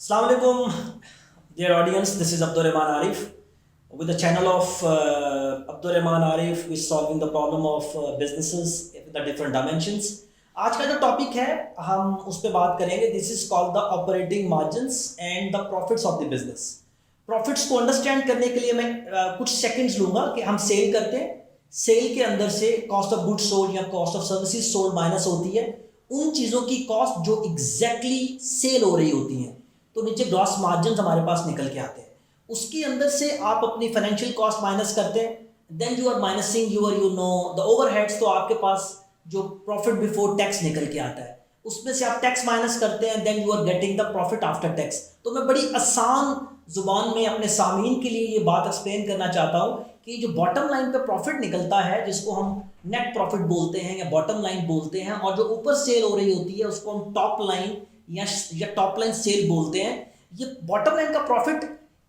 Assalamu alaikum, dear audience. This is Abdur Rahman Arif with the channel of Abdur Rahman Arif, which is solving the problem of businesses with the different dimensions. आज का जो topic है हम उस पर बात करेंगे. This is called the operating margins and the profits of the business. Profits को अंडरस्टैंड करने के लिए मैं कुछ सेकंड्स लूंगा कि हम सेल करते हैं. सेल के अंदर से कॉस्ट ऑफ गुड्स सोल्ड या cost of services sold minus होती है उन चीज़ों की कॉस्ट जो एग्जैक्टली सेल हो रही होती हैं. तो नीचे ग्रॉस मार्जिन हमारे पास निकल के आते हैं. उसके अंदर से आप अपनी फाइनेंशियल कॉस्ट माइनस करते हैं. Then you are minusing your the overheads. तो आपके पास जो प्रॉफिट बिफोर टैक्स निकल के आता है उसमें से आप टैक्स माइनस करते हैं. Then you are getting the profit after tax. तो मैं बड़ी आसान जुबान में अपने सामीन के लिए ये बात एक्सप्लेन करना चाहता हूँ कि जो बॉटम लाइन पे प्रॉफिट निकलता है जिसको हम नेट प्रॉफिट बोलते हैं या बॉटम लाइन बोलते हैं, और जो ऊपर सेल हो रही होती है उसको हम टॉप लाइन या टॉप लाइन सेल बोलते हैं. ये बॉटम लाइन का प्रॉफिट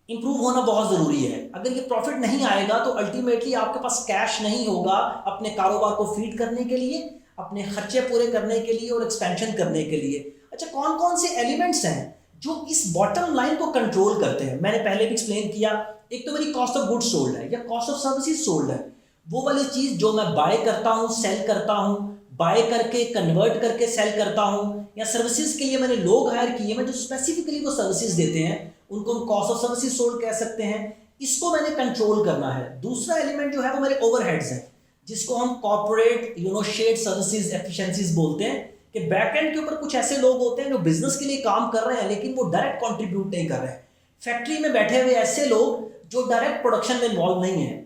इंप्रूव होना बहुत ज़रूरी है. अगर ये प्रॉफिट नहीं आएगा तो अल्टीमेटली आपके पास कैश नहीं होगा अपने कारोबार को फीड करने के लिए, अपने खर्चे पूरे करने के लिए और एक्सपेंशन करने के लिए. अच्छा, कौन कौन से एलिमेंट्स हैं जो इस बॉटम लाइन को कंट्रोल करते हैं? मैंने पहले भी एक्सप्लेन किया. एक तो मेरी कॉस्ट ऑफ गुड्स सोल्ड है या कॉस्ट ऑफ सर्विसेज सोल्ड है. वो वाली चीज़ जो मैं बाय करता हूँ, सेल करता हूँ, बाय करके कन्वर्ट करके सेल करता हूँ, या सर्विसेज के लिए मैंने लोग हायर किए हैं जो स्पेसिफिकली वो सर्विसेज देते हैं, उनको हम कॉस्ट ऑफ सर्विसेज सोल्ड कह सकते हैं. इसको मैंने कंट्रोल करना है. दूसरा एलिमेंट जो है वो मेरे ओवरहेड्स हैं जिसको हम कॉर्पोरेट शेयर्ड सर्विसेज एफिशिएंसीज बोलते हैं. कि बैक एंड के ऊपर कुछ ऐसे लोग होते हैं जो बिजनेस के लिए काम कर रहे हैं लेकिन वो डायरेक्ट कंट्रीब्यूट नहीं कर रहे हैं. फैक्ट्री में बैठे हुए ऐसे लोग जो डायरेक्ट प्रोडक्शन में इन्वॉल्व नहीं है.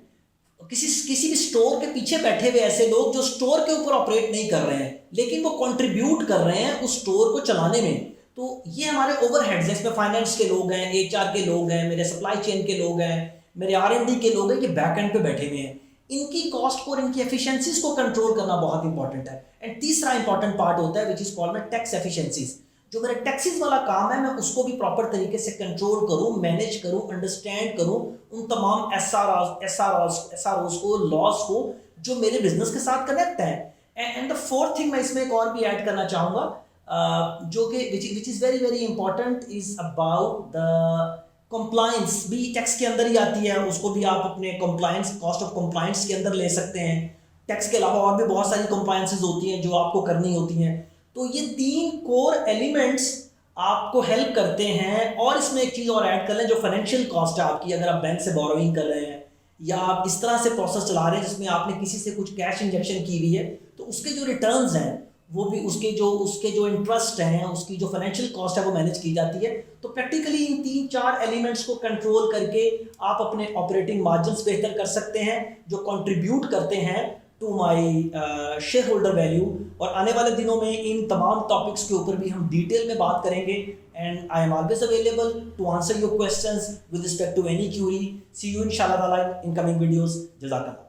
किसी भी स्टोर के पीछे बैठे हुए ऐसे लोग जो स्टोर के ऊपर ऑपरेट नहीं कर रहे हैं लेकिन वो कंट्रीब्यूट कर रहे हैं उस स्टोर को चलाने में. तो ये हमारे ओवरहेड्स हैं. इसमें फाइनेंस के लोग हैं, एचआर के लोग हैं, मेरे सप्लाई चेन के लोग हैं, मेरे आर&डी के लोग हैं, ये बैक एंड पे बैठे हुए हैं. इनकी कॉस्ट को और इनकी एफिशिएंसीज को कंट्रोल करना बहुत इंपॉर्टेंट है. एंड तीसरा इंपॉर्टेंट पार्ट होता है विच इज कॉल्ड में टैक्स एफिशिएंसीज. जो मेरे टैक्सेस वाला काम है मैं उसको भी प्रॉपर तरीके से कंट्रोल करूं, मैनेज करूं, अंडरस्टैंड करूं उन तमाम एसआरओज को, लॉज को जो मेरे बिजनेस के साथ कनेक्ट हैं. एंड द फोर्थ थिंग मैं इसमें एक और भी ऐड करना चाहूँगा जो कि which is very very important is about the compliance. भी टैक्स के अंदर ही आती है. उसको भी आप अपने कंप्लायंस, कॉस्ट ऑफ कंप्लायंस के अंदर ले सकते हैं. टैक्स के अलावा और भी बहुत सारी कंप्लायंसेस होती हैं जो आपको करनी होती हैं. तो ये तीन कोर एलिमेंट्स आपको हेल्प करते हैं. और इसमें एक चीज़ और ऐड कर लें जो फाइनेंशियल कॉस्ट है आपकी. अगर आप बैंक से बोरोइंग कर रहे हैं या आप इस तरह से प्रोसेस चला रहे हैं जिसमें आपने किसी से कुछ कैश इंजेक्शन की हुई है तो उसके जो रिटर्न्स हैं वो भी उसके जो इंटरेस्ट हैं, उसकी जो फाइनेंशियल कॉस्ट है वो मैनेज की जाती है. तो प्रैक्टिकली इन 3-4 एलिमेंट्स को कंट्रोल करके आप अपने ऑपरेटिंग मार्जिन्स बेहतर कर सकते हैं जो कंट्रीब्यूट करते हैं to my shareholder value. और आने वाले दिनों में इन तमाम टॉपिक्स के ऊपर भी हम डिटेल में बात करेंगे. And I am always available to answer your questions with respect to any query. See you इंशाल्लाह ताला इन कमिंग वीडियोस. जज़ाकल्लाह.